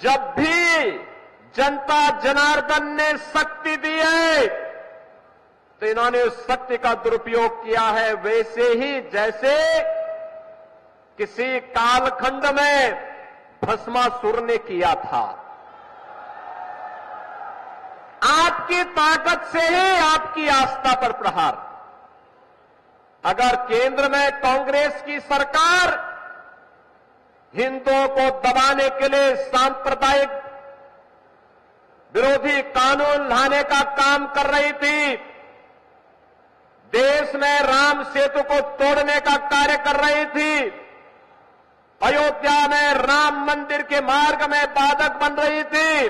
जब भी जनता जनार्दन ने शक्ति दी है तो इन्होंने उस शक्ति का दुरुपयोग किया है, वैसे ही जैसे किसी कालखंड में भस्मासुर ने किया था। आपकी ताकत से ही आपकी आस्था पर प्रहार। अगर केंद्र में कांग्रेस की सरकार हिंदुओं को दबाने के लिए सांप्रदायिक विरोधी कानून लाने का काम कर रही थी, देश में राम सेतु को तोड़ने का कार्य कर रही थी, अयोध्या में राम मंदिर के मार्ग में बाधक बन रही थी,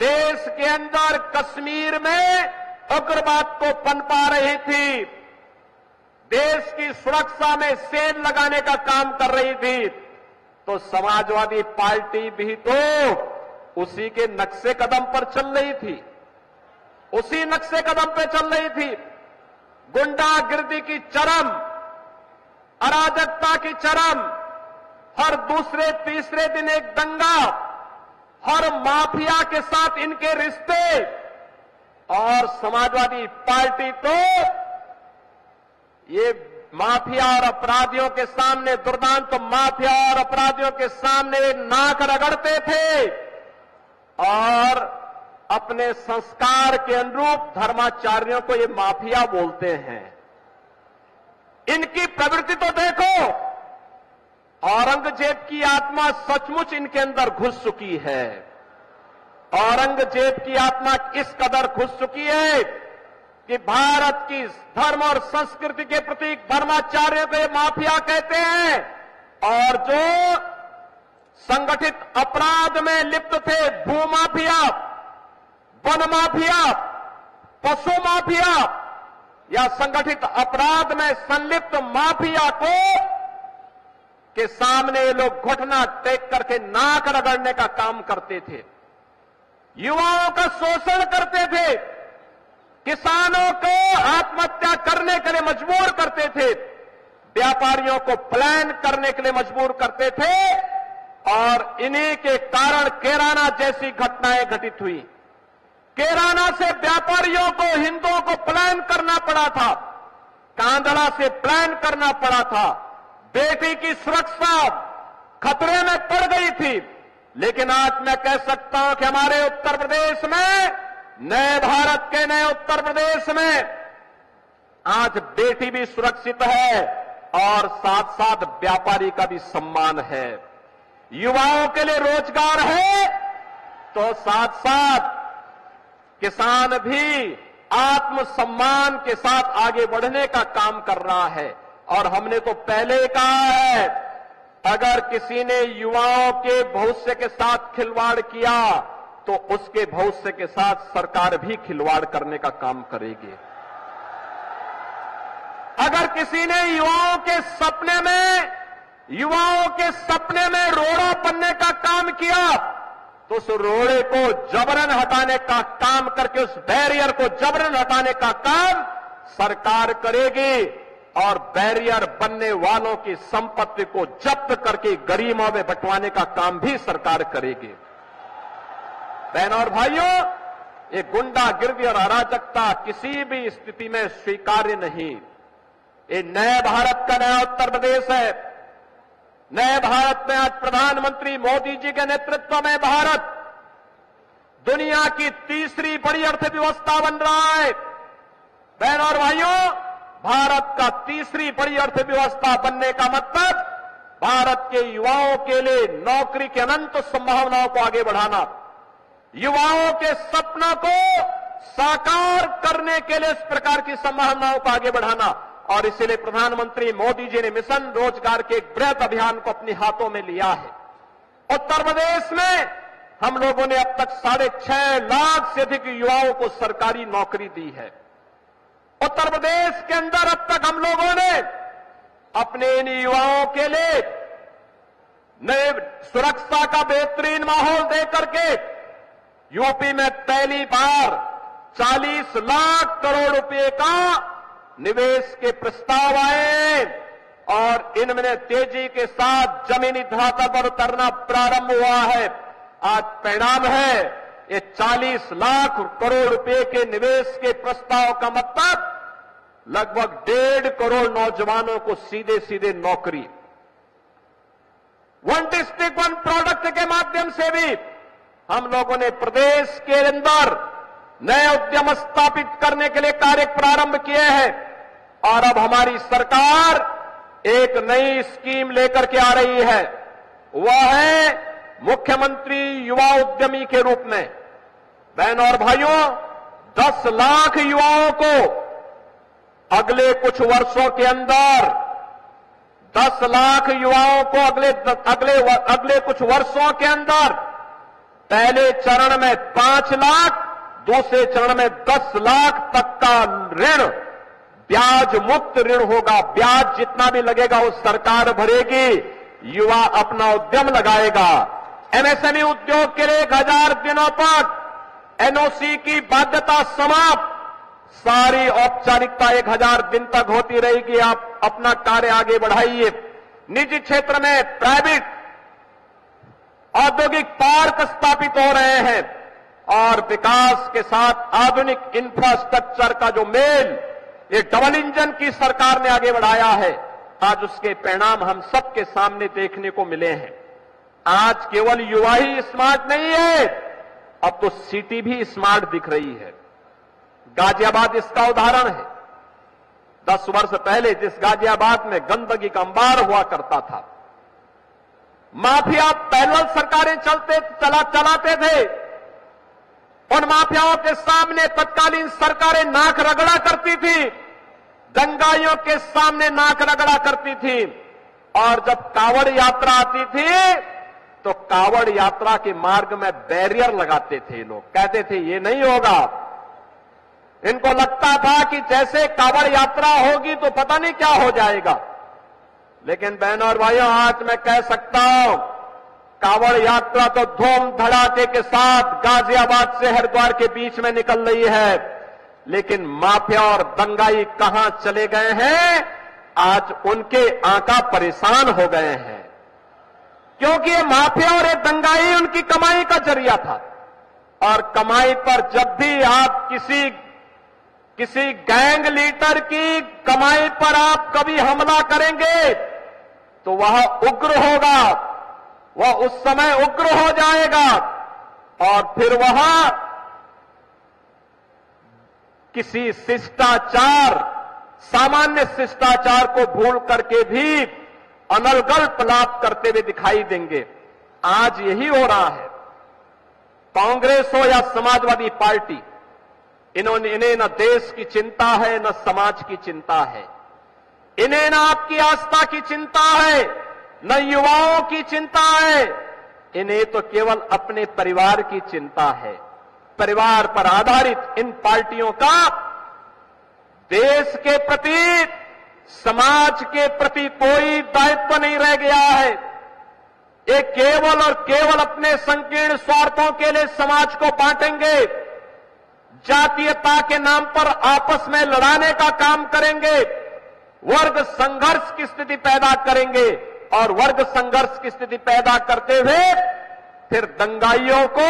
देश के अंदर कश्मीर में उग्रवाद को पनपा रही थी, देश की सुरक्षा में सेल लगाने का काम कर रही थी, तो समाजवादी पार्टी भी तो उसी के नक्शे कदम पर चल रही थी, उसी नक्शे कदम पे चल रही थी। गुंडागिर्दी की चरम, अराजकता की चरम, हर दूसरे तीसरे दिन एक दंगा, हर माफिया के साथ इनके रिश्ते, और समाजवादी पार्टी तो ये माफिया और अपराधियों के सामने, दुर्दांत तो माफिया और अपराधियों के सामने नाक रगड़ते थे और अपने संस्कार के अनुरूप धर्माचार्यों को ये माफिया बोलते हैं। इनकी प्रवृत्ति तो देखो, औरंगजेब की आत्मा सचमुच इनके अंदर घुस चुकी है। औरंगजेब की आत्मा इस कदर घुस चुकी है कि भारत की धर्म और संस्कृति के प्रतीक धर्माचार्यों को ये माफिया कहते हैं, और जो संगठित अपराध में लिप्त थे, भूमाफिया, वन माफिया, पशु माफिया या संगठित अपराध में संलिप्त माफिया को के सामने ये लोग घुटना टेक करके नाक रगड़ने का काम करते थे, युवाओं का शोषण करते थे, किसानों को आत्महत्या करने के लिए मजबूर करते थे, व्यापारियों को प्लान करने के लिए मजबूर करते थे, और इन्हीं के कारण कैराना जैसी घटनाएं घटित हुई। कैराना से व्यापारियों को, हिंदुओं को प्लान करना पड़ा था, कांदड़ा से प्लान करना पड़ा था, बेटी की सुरक्षा खतरे में पड़ गई थी। लेकिन आज मैं कह सकता हूं कि हमारे उत्तर प्रदेश में, नए भारत के नए उत्तर प्रदेश में आज बेटी भी सुरक्षित है और साथ साथ व्यापारी का भी सम्मान है, युवाओं के लिए रोजगार है, तो साथ साथ किसान भी आत्मसम्मान के साथ आगे बढ़ने का काम कर रहा है। और हमने तो पहले कहा है, अगर किसी ने युवाओं के भविष्य के साथ खिलवाड़ किया तो उसके भविष्य के साथ सरकार भी खिलवाड़ करने का काम करेगी। अगर किसी ने युवाओं के सपने में रोड़ा बनने का काम किया तो उस रोड़े को जबरन हटाने का काम करके, उस बैरियर को जबरन हटाने का काम सरकार करेगी, और बैरियर बनने वालों की संपत्ति को जब्त करके गरीबों में बंटवाने का काम भी सरकार करेगी। बहनों और भाइयों, ये गुंडागिर्दी और अराजकता किसी भी स्थिति में स्वीकार्य नहीं। ये नए भारत का नया उत्तर प्रदेश है। नए भारत में आज प्रधानमंत्री मोदी जी के नेतृत्व में भारत दुनिया की तीसरी बड़ी अर्थव्यवस्था बन रहा है। बहनों और भाइयों, भारत का तीसरी बड़ी अर्थव्यवस्था बनने का मतलब भारत के युवाओं के लिए नौकरी की अनंत संभावनाओं को आगे बढ़ाना, युवाओं के सपनों को साकार करने के लिए इस प्रकार की संभावनाओं को आगे बढ़ाना। और इसीलिए प्रधानमंत्री मोदी जी ने मिशन रोजगार के एक बृहद अभियान को अपने हाथों में लिया है। उत्तर प्रदेश में हम लोगों ने अब तक 6.5 लाख से अधिक युवाओं को सरकारी नौकरी दी है। उत्तर प्रदेश के अंदर अब तक हम लोगों ने अपने इन युवाओं के लिए नए सुरक्षा का बेहतरीन माहौल देकर के यूपी में पहली बार 40 लाख करोड़ रुपए का निवेश के प्रस्ताव आए, और इनमें तेजी के साथ जमीनी धरातल पर उतरना प्रारंभ हुआ है। आज परिणाम है ये 40 लाख करोड़ रुपए के निवेश के प्रस्ताव का मतलब लगभग 1.5 करोड़ नौजवानों को सीधे सीधे नौकरी। वन डिस्ट्रिक्ट वन प्रोडक्ट के माध्यम से भी हम लोगों ने प्रदेश के अंदर नए उद्यम स्थापित करने के लिए कार्य प्रारंभ किए हैं और अब हमारी सरकार एक नई स्कीम लेकर के आ रही है। वह है मुख्यमंत्री युवा उद्यमी के रूप में। बहनों और भाइयों, 10 लाख युवाओं को अगले कुछ वर्षों के अंदर 10 लाख युवाओं को अगले कुछ वर्षों के अंदर पहले चरण में 5 लाख, दूसरे चरण में 10 लाख तक का ऋण, ब्याज मुक्त ऋण होगा। ब्याज जितना भी लगेगा वो सरकार भरेगी, युवा अपना उद्यम लगाएगा। एमएसएमई उद्योग के लिए 1000 दिनों तक एनओसी की बाध्यता समाप्त, सारी औपचारिकता 1000 दिन तक होती रहेगी। आप अपना कार्य आगे बढ़ाइए। निजी क्षेत्र में प्राइवेट औद्योगिक पार्क स्थापित हो रहे हैं और विकास के साथ आधुनिक इंफ्रास्ट्रक्चर का जो मेल ये डबल इंजन की सरकार ने आगे बढ़ाया है, आज उसके परिणाम हम सबके सामने देखने को मिले हैं। आज केवल युवा ही स्मार्ट नहीं है, अब तो सिटी भी स्मार्ट दिख रही है। गाजियाबाद इसका उदाहरण है। 10 वर्ष पहले जिस गाजियाबाद में गंदगी का अंबार हुआ करता था, माफिया पैरेलल सरकारें चलाते थे, उन माफियाओं के सामने तत्कालीन सरकारें नाक रगड़ा करती थी, दंगाइयों के सामने नाक रगड़ा करती थी। और जब कावड़ यात्रा आती थी तो कावड़ यात्रा के मार्ग में बैरियर लगाते थे लोग, कहते थे ये नहीं होगा। इनको लगता था कि जैसे कावड़ यात्रा होगी तो पता नहीं क्या हो जाएगा। लेकिन बहनों और भाइयों, आज मैं कह सकता हूं कावड़ यात्रा तो धूम धड़ाके के साथ गाजियाबाद से हरिद्वार के बीच में निकल रही है, लेकिन माफिया और दंगाई कहां चले गए हैं? आज उनके आंका परेशान हो गए हैं, क्योंकि ये माफिया और ये दंगाई उनकी कमाई का जरिया था। और कमाई पर जब भी आप किसी गैंग लीडर की कमाई पर आप कभी हमला करेंगे तो वह उग्र होगा, वह उस समय उग्र हो जाएगा और फिर वह किसी शिष्टाचार, सामान्य शिष्टाचार को भूल करके भी अनर्गल लाभ करते हुए दिखाई देंगे। आज यही हो रहा है। कांग्रेस हो या समाजवादी पार्टी, इन्हें न देश की चिंता है न समाज की चिंता है, इन्हें न आपकी आस्था की चिंता है न युवाओं की चिंता है, इन्हें तो केवल अपने परिवार की चिंता है। परिवार पर आधारित इन पार्टियों का देश के प्रति, समाज के प्रति कोई दायित्व नहीं रह गया है। ये केवल और केवल अपने संकीर्ण स्वार्थों के लिए समाज को बांटेंगे, जातीयता के नाम पर आपस में लड़ाने का काम करेंगे, वर्ग संघर्ष की स्थिति पैदा करेंगे और वर्ग संघर्ष की स्थिति पैदा करते हुए फिर दंगाइयों को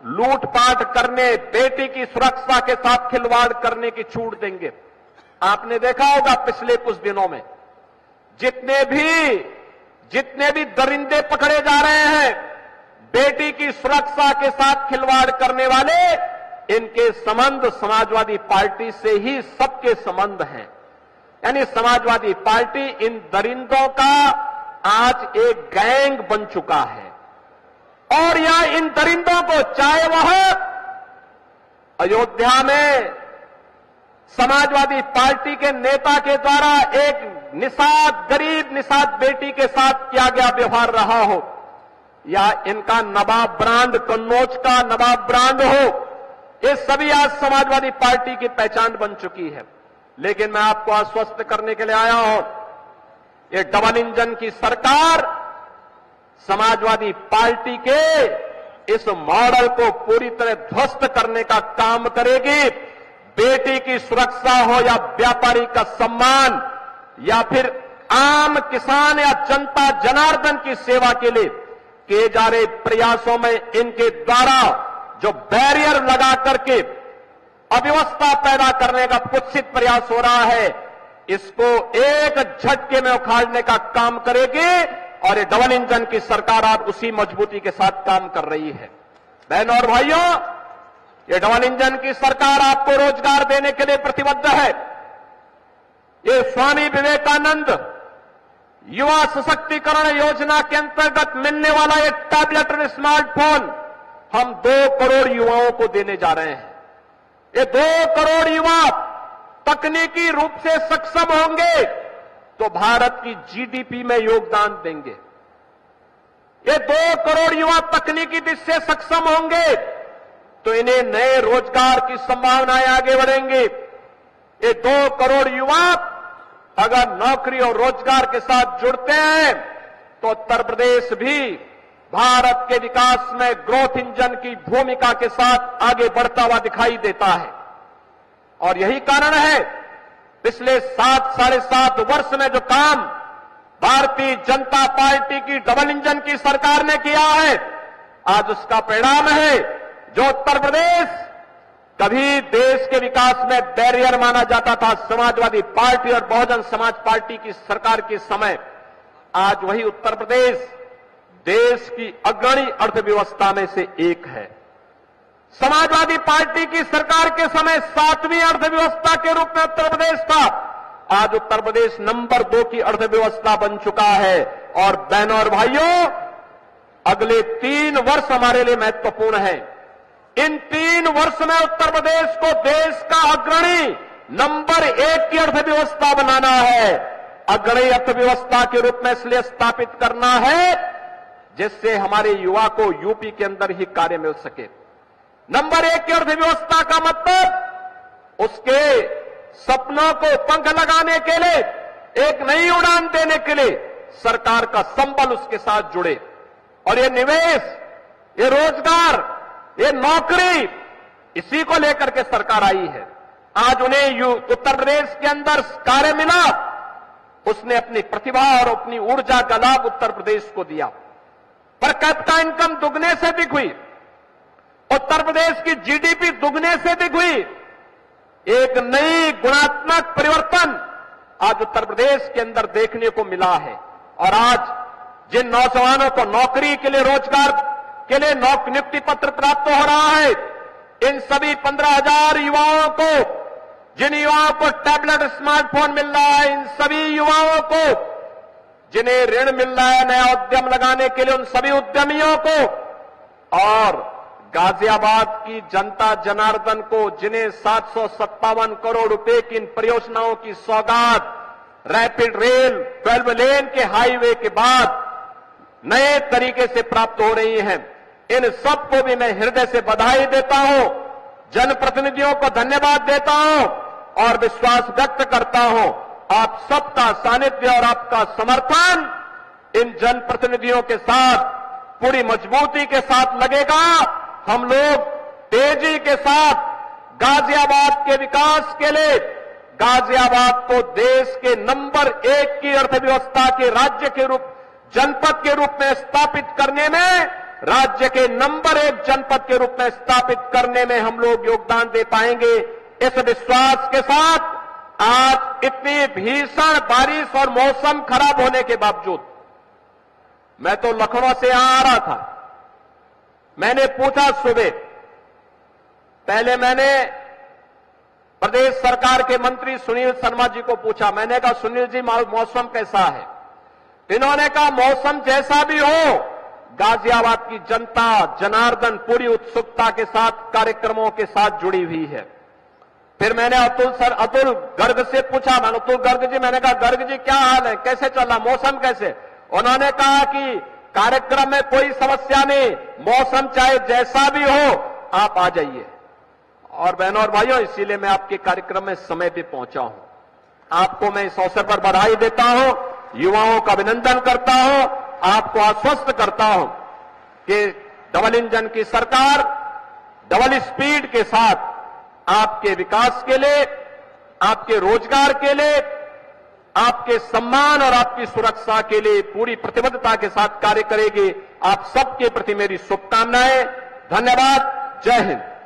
लूटपाट करने, बेटी की सुरक्षा के साथ खिलवाड़ करने की छूट देंगे। आपने देखा होगा पिछले कुछ दिनों में जितने भी दरिंदे पकड़े जा रहे हैं, बेटी की सुरक्षा के साथ खिलवाड़ करने वाले, इनके संबंध समाजवादी पार्टी से ही सबके संबंध हैं। यानी समाजवादी पार्टी इन दरिंदों का आज एक गैंग बन चुका है और यहां इन दरिंदों को, चाहे वह अयोध्या में समाजवादी पार्टी के नेता के द्वारा एक गरीब निषाद बेटी के साथ किया गया व्यवहार रहा हो, या इनका नवाब ब्रांड, कन्नौज का नवाब ब्रांड हो, ये सभी आज समाजवादी पार्टी की पहचान बन चुकी है। लेकिन मैं आपको आश्वस्त करने के लिए आया हूं, ये डबल इंजन की सरकार समाजवादी पार्टी के इस मॉडल को पूरी तरह ध्वस्त करने का काम करेगी। बेटी की सुरक्षा हो या व्यापारी का सम्मान या फिर आम किसान या जनता जनार्दन की सेवा के लिए किए जा रहे प्रयासों में इनके द्वारा जो बैरियर लगा करके अव्यवस्था पैदा करने का कुत्सित प्रयास हो रहा है, इसको एक झटके में उखाड़ने का काम करेगी और ये डबल इंजन की सरकार आज उसी मजबूती के साथ काम कर रही है। बहनों और भाइयों, ये डबल इंजन की सरकार आपको रोजगार देने के लिए प्रतिबद्ध है। ये स्वामी विवेकानंद युवा सशक्तिकरण योजना के अंतर्गत मिलने वाला ये टैबलेट और स्मार्टफोन हम 2 करोड़ युवाओं को देने जा रहे हैं। ये 2 करोड़ युवा तकनीकी रूप से सक्षम होंगे तो भारत की जीडीपी में योगदान देंगे। ये 2 करोड़ युवा तकनीकी दृष्टि से सक्षम होंगे तो इन्हें नए रोजगार की संभावनाएं आगे बढ़ेंगी। ये 2 करोड़ युवा अगर नौकरी और रोजगार के साथ जुड़ते हैं तो उत्तर प्रदेश भी भारत के विकास में ग्रोथ इंजन की भूमिका के साथ आगे बढ़ता हुआ दिखाई देता है। और यही कारण है पिछले 7-7.5 वर्ष में जो काम भारतीय जनता पार्टी की डबल इंजन की सरकार ने किया है, आज उसका परिणाम है जो उत्तर प्रदेश कभी देश के विकास में बैरियर माना जाता था समाजवादी पार्टी और बहुजन समाज पार्टी की सरकार के समय, आज वही उत्तर प्रदेश देश की अग्रणी अर्थव्यवस्था में से एक है। समाजवादी पार्टी की सरकार के समय 7वीं अर्थव्यवस्था के रूप में उत्तर प्रदेश था, आज उत्तर प्रदेश नंबर 2 की अर्थव्यवस्था बन चुका है। और बहनों और भाइयों, अगले 3 वर्ष हमारे लिए महत्वपूर्ण है। इन 3 वर्ष में उत्तर प्रदेश को देश का अग्रणी नंबर 1 की अर्थव्यवस्था बनाना है। अग्रणी अर्थव्यवस्था के रूप में इसलिए स्थापित करना है जिससे हमारे युवा को यूपी के अंदर ही कार्य मिल सके। नंबर 1 की अर्थव्यवस्था का मतलब उसके सपनों को पंख लगाने के लिए, एक नई उड़ान देने के लिए सरकार का संबल उसके साथ जुड़े। और ये निवेश, ये रोजगार, ये नौकरी, इसी को लेकर के सरकार आई है। आज उन्हें उत्तर प्रदेश के अंदर कार्य मिला, उसने अपनी प्रतिभा और अपनी ऊर्जा का लाभ उत्तर प्रदेश को दिया। पर कैपिटा इनकम दुगने से अधिक हुई, उत्तर प्रदेश की जीडीपी दुगने से अधिक हुई। एक नई गुणात्मक परिवर्तन आज उत्तर प्रदेश के अंदर देखने को मिला है। और आज जिन नौजवानों को नौकरी के लिए, रोजगार के लिए नियुक्ति पत्र प्राप्त हो रहा है, इन सभी 15,000 युवाओं को, जिन युवाओं को टैबलेट स्मार्टफोन मिल रहा है, इन सभी युवाओं को जिन्हें ऋण मिल रहा है नया उद्यम लगाने के लिए, उन सभी उद्यमियों को, और गाजियाबाद की जनता जनार्दन को जिन्हें 757 करोड़ रुपए की इन परियोजनाओं की सौगात रैपिड रेल 12 लेन के हाईवे के बाद नए तरीके से प्राप्त हो रही हैं, इन सबको भी मैं हृदय से बधाई देता हूं, जनप्रतिनिधियों को धन्यवाद देता हूं और विश्वास व्यक्त करता हूं आप सबका सानिध्य और आपका समर्थन इन जनप्रतिनिधियों के साथ पूरी मजबूती के साथ लगेगा। हम लोग तेजी के साथ गाजियाबाद के विकास के लिए, गाजियाबाद को देश के नंबर 1 की अर्थव्यवस्था के राज्य के रूप, जनपद के रूप में स्थापित करने में, राज्य के नंबर 1 जनपद के रूप में स्थापित करने में हम लोग योगदान दे पाएंगे। इस विश्वास के साथ आज इतनी भीषण बारिश और मौसम खराब होने के बावजूद, मैं तो लखनऊ से यहां आ रहा था, मैंने पूछा सुबह, पहले मैंने प्रदेश सरकार के मंत्री सुनील शर्मा जी को पूछा, मैंने कहा सुनील जी मौसम कैसा है? इन्होंने कहा मौसम जैसा भी हो, गाजियाबाद की जनता जनार्दन पूरी उत्सुकता के साथ कार्यक्रमों के साथ जुड़ी हुई है। फिर मैंने अतुल गर्ग से पूछा, मैंने अतुल गर्ग जी, मैंने कहा गर्ग जी क्या हाल है, कैसे चल रहा, मौसम कैसे? उन्होंने कहा कि कार्यक्रम में कोई समस्या नहीं, मौसम चाहे जैसा भी हो आप आ जाइए। और बहनों और भाइयों, इसीलिए मैं आपके कार्यक्रम में समय पे पहुंचा हूं। आपको मैं इस अवसर पर बधाई देता हूं, युवाओं का अभिनंदन करता हूं, आपको आश्वस्त करता हूं कि डबल इंजन की सरकार डबल स्पीड के साथ आपके विकास के लिए, आपके रोजगार के लिए, आपके सम्मान और आपकी सुरक्षा के लिए पूरी प्रतिबद्धता के साथ कार्य करेगी। आप सबके प्रति मेरी शुभकामनाएं। धन्यवाद। जय हिंद।